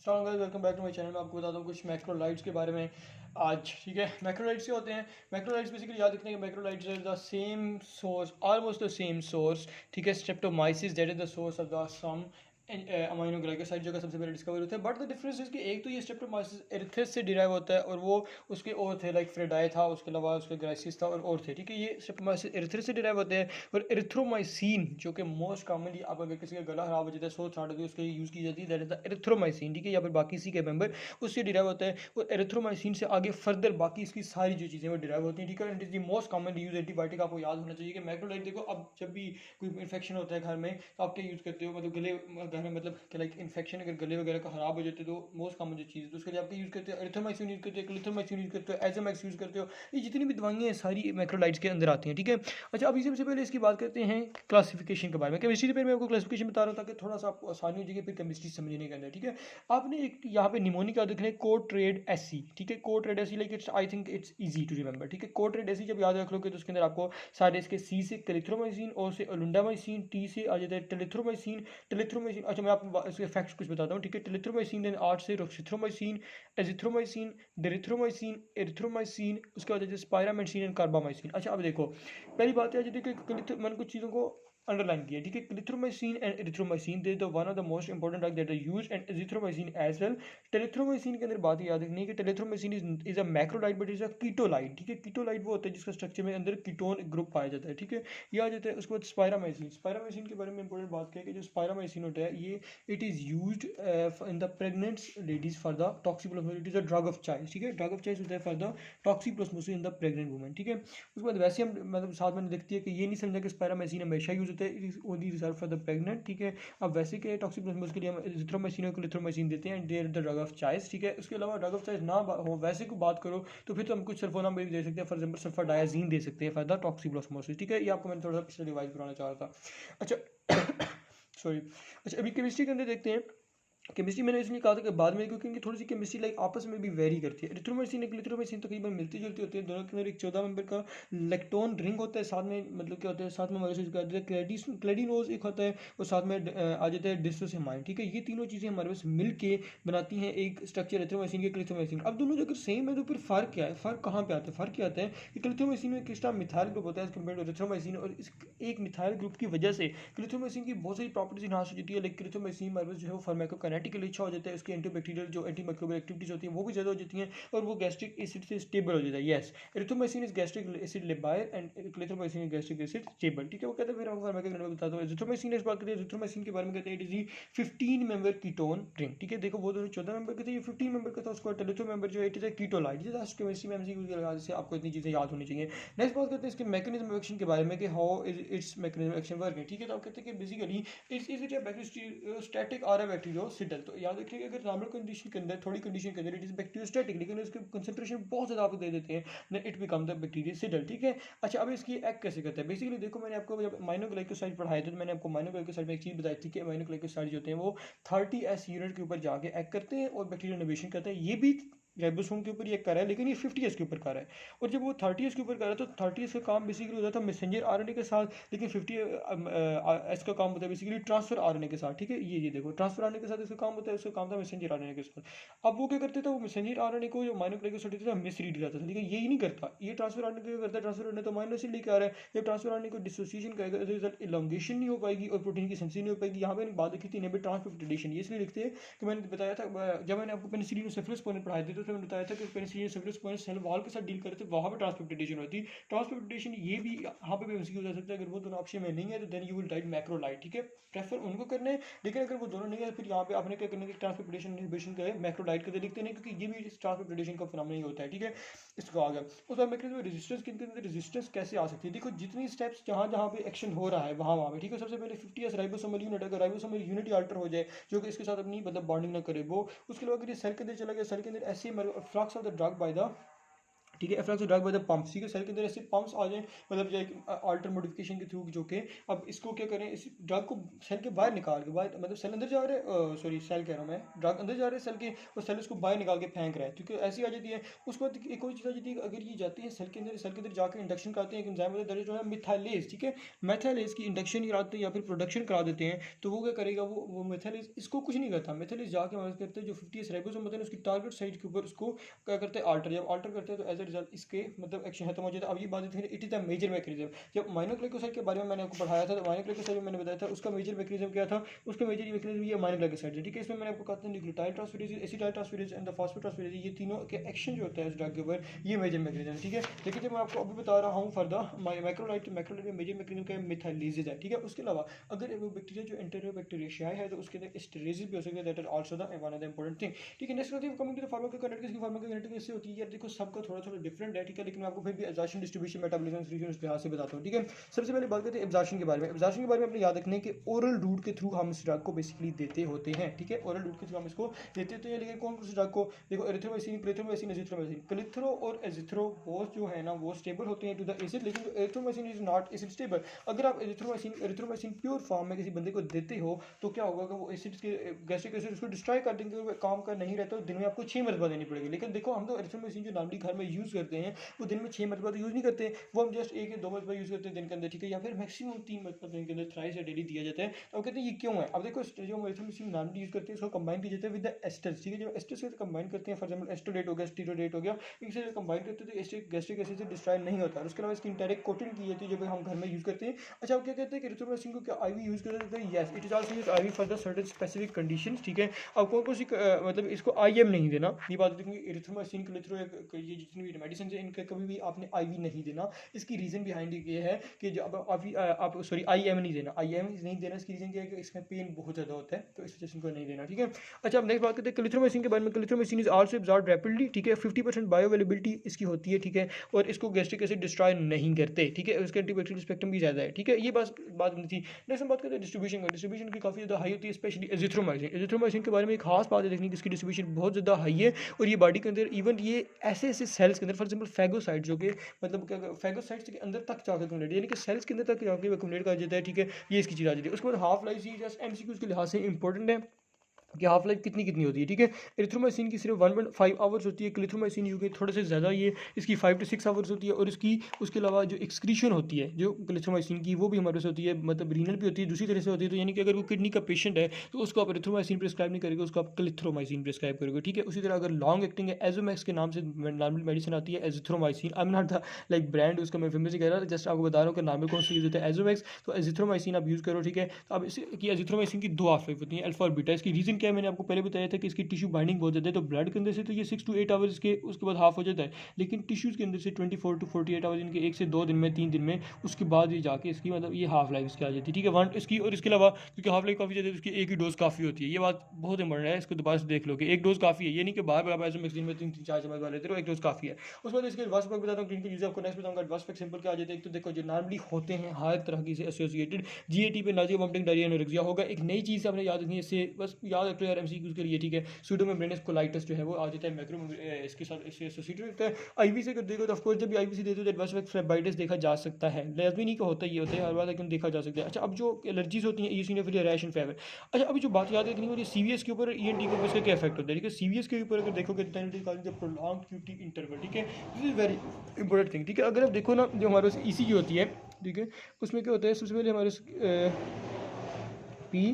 Welcome back to my channel. मैं आपको बताता हूँ कुछ मैक्रोलाइट्स के बारे में आज। ठीक है, मैक्रोलाइट्स क्या होते हैं? मैक्रोलाइट्स बेसिकली याद रखने के macrolides are the same source, almost the same source. ठीक है, streptomyces that is the source of the some aminoglycoside जो का सबसे पहले डिस्कवर होता है। बट द डिफरेंस इज कि एक तो ये स्ट्रेप्टोमाइसिस एरिथ्रिस से डिराइव होता है और वो उसके और थे, लाइक फ्रेडाई था, उसके अलावा उसके ग्राइसिस था और थे। ठीक है, ये स्ट्रेप्टोमाइसिस एरिथ्रिस से डिराइव होते हैं। और एरिथ्रोमाइसिन जो कि मोस्ट कॉमनली आप अगर किसी का गला खराब हो जाता है, सो छाट होती है, उसके यूज़ की जाती है, दैट इज द एरिथ्रोमाइसिन। ठीक है, या फिर बाकी सी के मेंबर उससे डिराइव होता है। और एरिथ्रोमाइसिन से आगे फर्दर बाकी इसकी सारी जो चीज़ें वो डिराइव होती हैं। ठीक है, it is the most common use antibiotic. आपको याद होना चाहिए कि मैक्रोलाइट देखो, अब जब भी कोई इन्फेक्शन होता है घर में तो आप क्या यूज़ करते हो, मतलब गले घर में, मतलब लाइक इन्फेक्शन अगर गले वगैरह का खराब हो जाते तो मोस्ट कॉमन जो चीज़ है तो उसके लिए आप क्या यूज़ करते हो, एरिथ्रोमाइसिन यूज़ करते हो, क्लिथ्रोमाइसिन यूज़ करते हो, एजोमैक्स यूज़ करते हो। ये जितनी भी दवाइयाँ हैं सारी मैक्रोलाइट्स के अंदर आती हैं। ठीक है, अच्छा अब इसी सबसे पहले इसकी बात करते हैं क्लासिफिकेशन के बारे में। केमिस्ट्री से पहले मैं आपको क्लासिफिकेशन बता रहा था ताकि थोड़ा सा आपको आसानी हो जाएगी फिर केमिस्ट्री समझने के अंदर। ठीक है, आपने एक यहाँ पे निमोनिक याद रखना है, कोड ट्रेड एसी। ठीक है, code trade AC, like it's, I think it's easy to remember. ठीक है, कोड ट्रेड एसी जब याद रख लोगे तो उसके अंदर आपको सारे इसके सी से क्लिथ्रोमाइसिन, ओ से ओलुंडामाइसिन, टी से आ जाता है टेलिथ्रोमाइसिन। टेलिथ्रोमाइसिन, अच्छा मैं आपको इसके फैक्ट्स कुछ बताता हूँ। ठीक है, टेलिथ्रोमाइसिन, देन आर से रोक्सिथ्रोमाइसिन, एजिथ्रोमाइसिन, डेरिथ्रोमाइसिन, एरिथ्रोमाइसिन, उसके बाद स्पायरामेसिन एंड कार्बामाइसिन। अच्छा अब देखो, पहली बात है, देखिए मैंने कुछ चीज़ों को अंडरलाइन किया। ठीक है, clarithromycin and erythromycin they the one of the most important drug that are used, and azithromycin as well. Telithromycin के अंदर बात याद रखनी है कि telithromycin is a macrolide but is a ketolide. ठीक है, कीटोलाइट वो होता है जिसका स्ट्रक्चर में अंदर कीटोन ग्रुप पाया जाता है। ठीक है, ये आ जाता है। उसके बाद स्पायरामाइसिन, स्पायरामाइसिन के बारे में इंपॉर्टेंट बात क्या है कि जो स्पायरामाइसिन होता है ये it is used in the pregnant ladies for the toxoplasmosis. It is a drug of choice. ठीक है, ड्रग ऑफ चॉइस होता है for the toxoplasmosis in the pregnant women. ठीक है, उसके बाद वैसे हम मतलब साथ में लिखती है कि ये नहीं समझा कि स्पायरामाइसिन हमेशा यूज होता है, it is only reserve for the pregnant. ठीक है, अब वैसे के टॉक्सिप्लाज्मोसिस के लिए हम एजिथ्रोमाइसिन और क्लिथ्रोमाइसिन देते हैं, they are the drug of choice. ठीक है, उसके अलावा ड्रग ऑफ चॉइस ना हो वैसे को बात करो तो फिर तो हम कुछ सल्फोनाम भी दे सकते हैं, फॉर एग्जाम्पल सल्फाडायाजीन दे सकते हैं फॉर द टॉक्सिप्लाज्मोसिस। ठीक है, ये आपको मैंने थोड़ा सा पिछले रिवाइज कराना चाह रहा था। अच्छा सॉरी। अच्छा अभी केमिस्ट्री के अंदर देखते हैं। केमिस्ट्री मैंने इसलिए कहा था कि बाद में, क्योंकि इनकी थोड़ी सी केमिस्ट्री लाइक आपस में भी वेरी करती है। एरिथ्रोमाइसिन और ग्लिथ्रोमाइसिन तकरीबन मिलती जुलती होती है। दोनों के अंदर एक 14 मेंबर का लेक्टोन रिंग होता है, साथ में मतलब क्या होता है, साथ में हमारे से क्लेडिनोज एक होता है और साथ में आ जाता है डिस्टोसेमाइन। ठीक है, ये तीनों चीज़ें हमारे पास मिल के बनाती हैं एक स्ट्रक्चर एरिथ्रोमाइसिन के क्लिथ्रोमाइसिन। अब दोनों अगर सेम है तो फिर फ़र्क क्या है? फ़र्क कहाँ पे आता है? फ़र्क क्या आता है कि क्लिथ्रोमाइसिन में एक्स्ट्रा मिथाइल ग्रुप होता है एज कम्पेयर टू एरिथ्रोमाइसिन, और इस एक मिथाइल ग्रुप की वजह से क्लिथ्रोमाइसिन की बहुत सारी प्रॉपर्टीज इनहांस हो जाती है। लाइक क्लिथ्रोमाइसिन हमारे पास जो है वो फार्माकोकाइनेटिकली अच्छा हो जाता है, उसकी एंटीबैक्टीरियल जो एंटीमाइक्रोबियल एक्टिविटीज होती हैं वो भी ज़्यादा हो जाती हैं, और वो गैस्ट्रिक एसिड से स्टेबल हो जाता है। Yes, erythromycin is gastric acid labile and clarithromycin is gastric acid stable. ठीक है, वो कहते हैं, फिर आपको फार्माकोकाइनेटिक में बताता हूँ। एजिथ्रोमाइसिन इस बात करते हैं, एजिथ्रोमाइसिन के बारे में कहते हैं it is 15 member ketone ring. ठीक है, देखो वो दोनों 14 मेंबर के थे, ये 15 मेंबर का था। उसको टेलिथ्रो मेंबर जो है इट इज कीटोलाइट। जैसे केमिस्ट्री में एमसीक्यू के लगा से आपको इतनी चीज़ें याद होनी चाहिए। नेक्स्ट बात करते हैं इसके मैकेनिज्म ऑफ एक्शन के बारे में कि how is it's mechanism action work है। ठीक है, तो आप कहते हैं कि basically it's is it bacteriostatic और बैक्टीरियोसिडल। तो याद रखिए अगर नॉर्मल कंडीशन के अंदर, थोड़ी कंडीशन के अंदर इट इज बैक्टीरियोस्टैटिक, लेकिन उसके कंसंट्रेशन बहुत ज़्यादा आपको दे देते हैं, then it become the bactericidal. ठीक है, अच्छा अब इसकी एक्ट कैसे करता है? बेसिकली देखो, मैंने आपको जब माइनोग्लाइकोसाइड पढ़ाया था तो मैंने आपको माइनोग्लाइकोसाइड में एक चीज़ बताई थी कि माइनोग्लाइकोसाइड जो होते हैं वो 30S यूनिट के ऊपर जाके एक्ट करते हैं और बैक्टीरिया इनोवेशन करते हैं। ये भी राइबोसोम के ऊपर ये कर रहा है, लेकिन ये 50S के ऊपर कर रहा है। और जब वो 30S के ऊपर कर रहा है तो 30S का काम बेसिकली होता था मैसेंजर आरएनए के साथ, लेकिन 50S का काम होता है बेसिकली ट्रांसफर आरएनए के साथ। ठीक है, ये देखो ट्रांसफर आरएनए के साथ इसका काम होता है, उसका काम था मैसेंजर आरएनए के साथ। अब वो क्या करते थे, वो मैसेंजर आरएनए को जो माइनोग्लाइकोसाइड था मिसरीड करता था, लेकिन यही नहीं करता। ये ट्रांसफर आरएनए क्या करता है, ट्रांसफर आरएनए तो माइनर एसिड लेके आ रहा है, जब ट्रांसफर आरएनए को डिसोसिएशन करेगा तो रिजल्ट इलॉन्गेशन नहीं हो पाएगी और प्रोटीन की सिंथेसिस नहीं हो पाएगी। यहाँ पे मैंने बात लिखी थी इनेबल ट्रांसपोर्टेशन, ये इसलिए लिखते हैं कि मैंने बताया था जब मैंने आपको पेनिसिलिन सेफलस पॉइंट पढ़ाए थे तो उसमें मैंने बताया था कि पेनिसिलिन सेफलस पॉइंट सेल वॉल के साथ डील करते थे, वहाँ पे ट्रांसपोर्टेशन होती है। ट्रांसपोर्टेशन ये भी यहाँ पे भी एमसीक्यू हो सकता है, अगर वो दोनों ऑप्शन में नहीं है तो then you will write macrolide. ठीक है, प्रेफर उनको करना है, लेकिन अगर वो दोनों नहीं है फिर यहाँ पे आपने क्या करना है, ट्रांसपोर्टेशन इनहिबिशन का मैक्रोलाइट करके लिखते हैं, क्योंकि ये भी ट्रांसपोर्टेशन का फिनोमेना ही होता है। ठीक है, इसको आ गया। उस बाद मैकेनिज्म रेजिस्टेंस के अंदर रेजिस्टेंस कैसे आ सकती है? देखो जितनी स्टेप्स जहाँ जहाँ पे एक्शन हो रहा है वहाँ पे, ठीक है, सबसे पहले 50S राइबोसोमल यूनिट, अगर राइबोसोमल यूनिट ही अल्टर हो जाए जो कि इसके साथ अपनी मतलब बॉन्डिंग ना करे वो, उसके अलावा अगर ये सेल के अंदर चला गया, सेल के अंदर ऐसे flux of the drug by the ठीक है, efflux drug by the pumps, ठीक है, सेल के अंदर ऐसे पम्प्स आ जाएं, मतलब जो एक अल्टर मॉडिफिकेशन के थ्रू जो कि अब इसको क्या करें, इस ड्रग को सेल के बाहर निकाल के, बाहर मतलब सेल अंदर जा रहे हैं, सॉरी सेल कह रहा हूँ मैं, ड्रग अंदर जा रहे हैं सेल के, और सेल उसको बाहर निकाल के फेंक रहा है, क्योंकि ऐसी आ जाती है। उसके बाद एक और चीज़ आ जाती है, अगर ये जाती है सेल के अंदर जाकर इंडक्शन कराते हैं, एक एंजाइम होता है जो है मिथाइलेज, ठीक है, मिथाइलेज की इंडक्शन कराते हैं या फिर प्रोडक्शन करा देते हैं, तो वो क्या करेगा, वो मिथाइलेज इसको कुछ नहीं करता, मिथाइलेज जाके मदद करते हैं जो 50 राइबोसोम होते हैं उसकी टारगेट साइट के ऊपर, उसको क्या करते हैं, आल्टर, जब आल्टर करते हैं तो एज अ रिजल्ट इसके मतलब एक्शन खत्म हो जाता है। अब ये बात थी, it is the major mechanism. जब माइनोग्लाइकोसाइड के बारे में मैंने आपको पढ़ाया था, तो माइनोग्लाइकोसाइड में मैंने बताया था उसका मेजर मैकेनिज्म क्या था, उसका मेजर मैकेनिज्म ये माइनोग्लाइकोसाइड है, ठीक है। इसमें मैंने आपको कहा था nucleotide transferase, acetyl transferase and the phosphotransferase, ये तीनों के एक्शन जो होता है इस ड्रग के ऊपर, ये मेजर मैकेनिज्म है, ठीक है। लेकिन जब मैं आपको अभी बता रहा हूँ फर्दर मैक्रोलाइट में मेजर मैकेनिज्म क्या है, मिथाइलेज है, ठीक है। उसके अलावा अगर वो बैक्टीरिया जो एंटेरोबैक्टीरियाशियाई है तो उसके अंदर एस्टेरेसिस भी हो सकता है, that is also the one of the important thing, ठीक है। Next coming to the pharmacokinetics की फार्माकोकाइनेटिक्स इससे होती है यार, देखो सबका थोड़ा थोड़ा डिफरेंट है, ठीक है, लेकिन मैं आपको फिर भी एब्जॉर्प्शन डिस्ट्रीब्यूशन मेटाबॉलिज्म सॉल्यूशन उस लिहाज से बताता हूँ, ठीक है। सबसे पहले बात करते हैं एब्जॉर्प्शन के बारे में। एब्जॉर्प्शन के बारे में अपने याद रखने के ओरल रूट के थ्रू हम इस ड्रग को बेसिकली देते होते हैं, ठीक है, ओरल रूट के थ्रू हम इसको देते होते हैं। लेकिन कौन कौन से ड्रग को, देखो एरिथ्रोमाइसिन, क्लिथ्रोमाइसिन, एजिथ्रोमाइसिन, क्लिथ्रो और एजिथ्रो बोथ जो है ना वो स्टेबल होते हैं टू द एसिड, लेकिन जो erythromycin is not acid stable. अगर आप एरिथ्रोमाइसिन प्योर फॉर्म में किसी बंदे को देते हो तो क्या होगा कि वो एसिड के गैस्ट्रिक एसिड उसको डिस्ट्रॉय कर देंगे, काम का नहीं रहता, दिन में आपको 6 मरतबा देनी पड़ेगी। लेकिन देखो हम तो एरिथ्रोमाइसिन जो नॉर्मली घर में यूज़ करते हैं वो दिन में 6 मरतबा तो यूज़ नहीं करते, वो हम जस्ट 1 या 2 मरतबा यूज़ करते हैं दिन के अंदर, ठीक है, या फिर मैक्सिमम 3 मरतबा दिन के अंदर थ्राइस या डेली दिया जाता है। तो वो कहते हैं ये क्यों है। अब देखो जो हम एरिथ्रोमाइसिन नॉर्मली यूज़ करते हैं इसको कंबाइन किया जाता है विद द एस्टर्स, ठीक है। जब एस्टर्स से कंबाइन करते हैं, फॉर एग्जांपल एस्टोडेट हो गया, स्टीरोडेट हो गया, इनसे कंबाइन करते हैं तो एस्टिक गैस्ट्रिक एसिड से डिस्ट्रॉय नहीं होता है। उसके अलावा इसकी इंटायरेक्ट कोटिंग की जाती है जब हम घर में यूज़ करते हैं। अच्छा आप क्या कहते हैं कि एरिथ्रोमाइसिन को क्या आईवी यूज़ कर सकते हैं, yes it is also used IV for the certain specific conditions, ठीक है। अब कौन कौन सी मतलब इसको आईएम नहीं देना, ये बात देखिए, एरिथ्रोमाइसिन, क्लिथ्रो, ये जितनी भी मेडिसिन है इनके कभी भी आपने आईवी नहीं देना। इसकी रीज़न बिहाइंड ये है कि जब आप सॉरी आईएम नहीं देना, आईएम नहीं देना, इसकी रीज़न क्या है कि इसमें पेन बहुत ज़्यादा होता है, तो इस वजह से इनको नहीं देना, ठीक है। अच्छा अब नेक्स्ट बात करते हैं क्लिथ्रोमाइसिन के बारे में। क्लिथ्रोमाइसिन इज आल्सो एब्जॉर्ब्ड रैपिडली, ठीक है, 50% बायोअवेलेबिलिटी इसकी होती है, ठीक है, और इसको गैस्ट्रिक एसिड डिस्ट्रॉय नहीं करते, ठीक है, उसके एंटीबैक्टीरियल स्पेक्ट्रम भी ज़्यादा है, ठीक है। ये बात नहीं थी। नेक्स्ट हम बात करते हैं डिस्ट्रीब्यूशन का। डिस्ट्रीब्यूशन की काफ़ी ज़्यादा हाई होती है, स्पेशली एजिथ्रोमाइसिन। एजिथ्रोमाइसिन के बारे में एक खास बात है देखने की, इसकी डिस्ट्रीब्यूशन बहुत ज़्यादा हाई है, और ये बॉडी के अंदर इवन ये ऐसे ऐसे सेल्स के अंदर, फॉर एग्जाम्पल फैगोसाइट जो कि मतलब फैगोसाइट्स के अंदर तक जाकर एक्युमुलेट, यानी कि सेल्स के अंदर तक जाकर एक्युमुलेट कर जाता है, ठीक है, ये इसकी चीज़ आ जाती है। उसके बाद हाफ लाइफ जस्ट एमसीक्यूज के लिहाज से इंपॉर्टेंट है कि हाफ लाइफ कितनी होती है, ठीक है। एरिथ्रोमाइसिन की सिर्फ 1.5 आवर्स होती है, क्लिथ्रोमाइसिन यू के थोड़े से ज़्यादा, ये इसकी 5 to 6 आवर्स होती है, और इसकी उसके अलावा जो एक्सक्रीशन होती है जो क्लिथ्रोमाइसिन की वो भी हमारे पास होती है, मतलब रीनल भी होती है, दूसरी तरह से होती है। तो यानी कि अगर वो किडनी का पेशेंट है तो उसको आप एरिथ्रोमाइसिन प्रिस्क्राइब नहीं करेंगे, उसको आप क्लिथ्रोमाइसिन प्रिस्क्राइब करोगे, ठीक है। उसी तरह अगर लॉन्ग एक्टिंग है, एजोमैक्स के नाम से नॉर्मल मेडिसिन आती है, azithromycin, I am not the like brand उसका मैं फेमस नहीं कह रहा, जस्ट आपको बता रहा हूँ कि नॉर्मल कौन सा यूज़ होता है, एजोमैक्स, तो एजिथ्रोमाइसिन आप यूज़ करो, ठीक है। तो अब इसकी एजिथ्रोमाइसिन की 2 हाफ लाइफ होती है, अल्फा और बीटा। इसकी रीज़न क्या है, मैंने आपको पहले बताया था कि इसकी टिश्यू बाइंडिंग बहुत ज़्यादा है, तो ब्लड के अंदर से तो ये 6 to 8 आवर्स के उसके बाद हाफ हो जाता है, लेकिन टिश्यूज़ के अंदर से 24 to 48 आवर्स, इनके 1 से 2 दिन में, 3 दिन में, उसके बाद ये जाके इसकी मतलब ये हाफ लाइफ इसकी आ जाती है, ठीक है। वन इसकी, और इसके अलावा क्योंकि हाफ लाइफ काफ़ी ज़्यादा है, उसकी एक ही डोज काफ़ी होती है, ये बात बहुत इंपॉर्टेंट है, इसको दोबारा से देख लो कि एक डोज काफ़ी है, ये नहीं कि बार बार ऐसे दिन में 3-4 चम्मच वाले लेते हो, एक डोज काफ़ी है। उसके बाद इसके एडवांस पैक बताता हूँ, क्लिनिकल यूज आपको नेक्स्ट बताऊँगा। एडवांस पैक सिंपल क्या आ जाता है, एक तो देखो जो नॉर्मली होते हैं हर तरह की से एसोसिएटेड, जीएटी पे नाजिया वोमिटिंग डायरिया एनोरेक्सिया होगा। एक नई चीज़ आपने याद रखनी है, इससे बस याद रखो यार एमसीक्यूज के लिए, ठीक है, सूडोमेम्ब्रेनस कोलाइटिस जो है वो आ जाता है, मैक्रो इसके साथ इससे एसोसिएटेड होता है। आईवी से कर देखो तो ऑफकोर्स जब भी आईवी से देते हो तो एडवांस पैक फ्लेबाइटिस देखा जा सकता है, लाजमी नहीं कि होता ही होता है हर बार, लेकिन देखा जा सकता है। अच्छा अब जो एलर्जीज होती हैं, ईओसिनोफिलिया, रैश एंड फीवर। अच्छा अभी जो बात याद रखनी है, सीवीएस के ऊपर, ईएनटी के ऊपर इसका क्या इफेक्ट होता है, ठीक है। सीवीएस के ऊपर अगर देखोगे तो प्रोलॉन्ग्ड क्यूटी इंटरवल, ठीक है, this is very important thing, ठीक है। अगर आप देखो ना जो हमारे पास ईसीजी होती है, ठीक है, उसमें क्या होता है, सबसे पहले हमारे P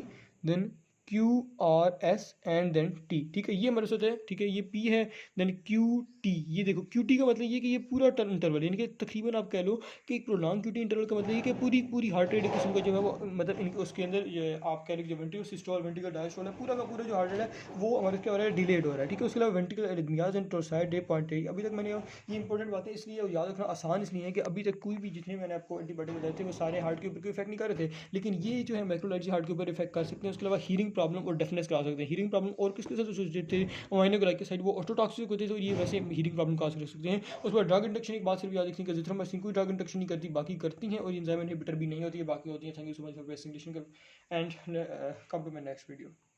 then Q R S and then T, ठीक है, ये हमारे साथ है, ठीक है, ये पी है देन क्यू टी। ये देखो क्यू टी का मतलब ये कि ये पूरा इंटरवल, यानी कि तकरीबन आप कह लो कि एक प्रोलॉन्ग क्यू टी इंटरवल का मतलब ये कि पूरी हार्ट रेट किस्म का जो है वो मतलब इनके उसके अंदर ये आप कह रहे जो वेंट्रिकल सिस्टोल, वेंट्रिकल डायस्टोल है, पूरा का पूरा जो हार्ट रेट है वो हमारे क्या हो रहा है, डिलेड हो रहा है, ठीक है। उसके अलावा ventricle arrhythmias and torsades de pointes. अभी तक मैंने ये इंपॉर्टेंट बातें इसलिए याद रखना आसान इसलिए है कि अभी तक कोई भी जितने मैंने आपको एंटीबायोटिक बताए थे वो सारे हार्ट के ऊपर कोई इफेक्ट नहीं कर रहे थे, लेकिन ये जो है मैक्रोलाइटिस हार्ट के ऊपर इफेक्ट कर सकते हैं। उसके अलावा हीरिंग प्रॉब्लम और डेफनेस करा सकते हैं। हीरिंग प्रॉब्लम और किसके साथ एसोसिएटेड थे, अमाइनोग्लाइकोसाइड, वो ऑटोटॉक्सिक होते हैं, तो ये वैसे हीरिंग प्रॉब्लम काज कर सकते हैं। उसके बाद ड्रग इंडक्शन, एक बात सिर्फ याद रखनी है, एजिथ्रोमाइसिन कोई ड्रग इंडक्शन नहीं करती, बाकी करती हैं, और एंजाइम इनहिबिटर भी नहीं होती है, बाकी होती है। Thank you so much for watching and come to my next video.